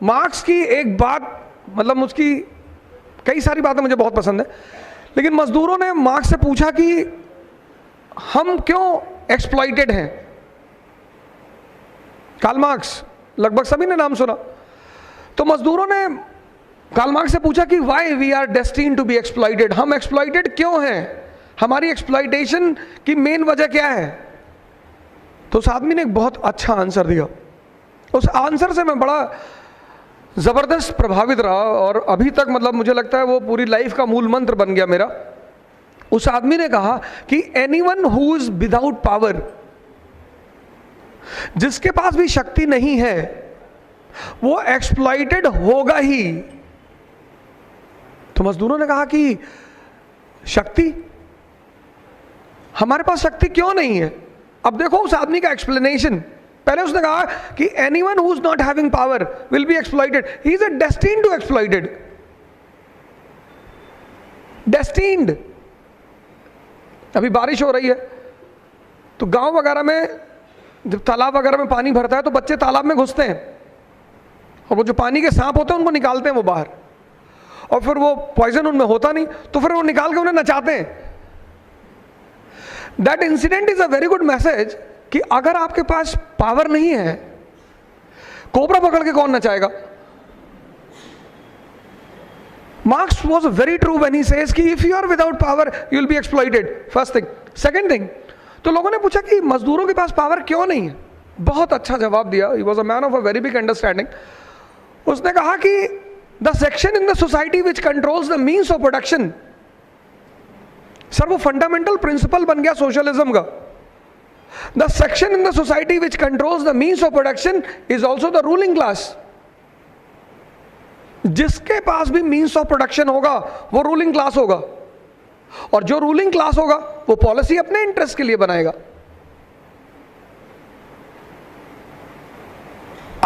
Marks की एक बात, मतलब उसकी कई सारी बातें मुझे बहुत पसंद है, लेकिन मजदूरों ने मार्क्स से पूछा कि हम क्यों एक्सप्लॉइटेड हैं। कार्ल मार्क्स, लगभग सभी ने नाम सुना। तो मजदूरों ने कार्ल मार्क्स से पूछा कि why we are destined to be exploited, हम एक्सप्लॉइटेड क्यों हैं, हमारी एक्सप्लॉइटेशन की मेन वजह क्या है। तो उस आदमी ने एक बहुत अच्छा आंसर दिया। उस आंसर से मैं बड़ा ज़बरदस्त प्रभावित रहा और अभी तक मतलब मुझे लगता है वो पूरी लाइफ का मूल मंत्र बन गया मेरा। उस आदमी ने कहा कि anyone who is without power, जिसके पास भी शक्ति नहीं है, वो एक्सप्लॉइटेड होगा ही। तो मजदूरों ने कहा कि शक्ति, हमारे पास शक्ति क्यों नहीं है। अब देखो उस आदमी का एक्सप्लेनेशन। पहले उसने कहा कि anyone who is not having power will be exploited, he is destined to exploited. Destined. अभी बारिश हो रही है तो गांव वगैरह में जब तालाब वगैरह में पानी भरता है तो बच्चे तालाब में घुसते हैं और वो जो पानी के सांप होते हैं उनको निकालते हैं वो बाहर, और फिर वो पॉइजन उनमें होता नहीं तो फिर वो निकाल के उन्हें नचाते हैं। That incident is a very good message कि अगर आपके पास पावर नहीं है, कोबरा पकड़ के कौन नचाएगा। Marx was very true when he says कि if you are without power you will be exploited, first thing. Second thing, तो लोगों ने पूछा कि मजदूरों के पास पावर क्यों नहीं है। बहुत अच्छा जवाब दिया। He was a man of a very big understanding. उसने कहा कि the section in the society which controls the means of production, sir वो फंडामेंटल प्रिंसिपल बन गया सोशलिज्म का। The section in the society which controls the means of production is also the ruling class. जिसके पास भी means of production होगा वो ruling class होगा, और जो रूलिंग क्लास होगा वो पॉलिसी अपने इंटरेस्ट के लिए बनाएगा।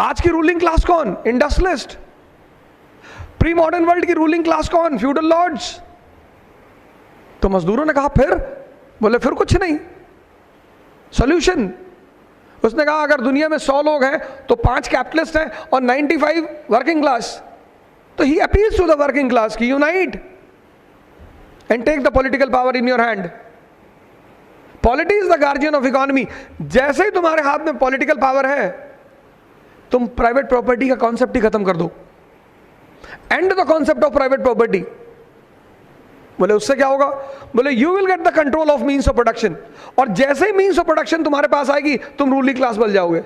आज की रूलिंग क्लास कौन? इंडस्ट्रियलिस्ट। प्री मॉडर्न वर्ल्ड की रूलिंग क्लास कौन? Feudal lords. तो मजदूरों ने कहा फिर, बोले फिर कुछ नहीं, सॉल्यूशन। उसने कहा अगर दुनिया में 100 लोग हैं तो 5 कैपिटलिस्ट हैं और 95 वर्किंग क्लास। तो ही appeals to the working class की unite and take the political power in your hand. Polity is the guardian of economy. जैसे ही तुम्हारे हाथ में पॉलिटिकल पावर है, तुम प्राइवेट प्रॉपर्टी का कॉन्सेप्ट ही खत्म कर दो। And the concept of private property. बोले उससे क्या होगा? बोले you will get the control of means of production, और जैसे ही मीन्स ऑफ प्रोडक्शन तुम्हारे पास आएगी तुम रूलिंग क्लास बन जाओगे।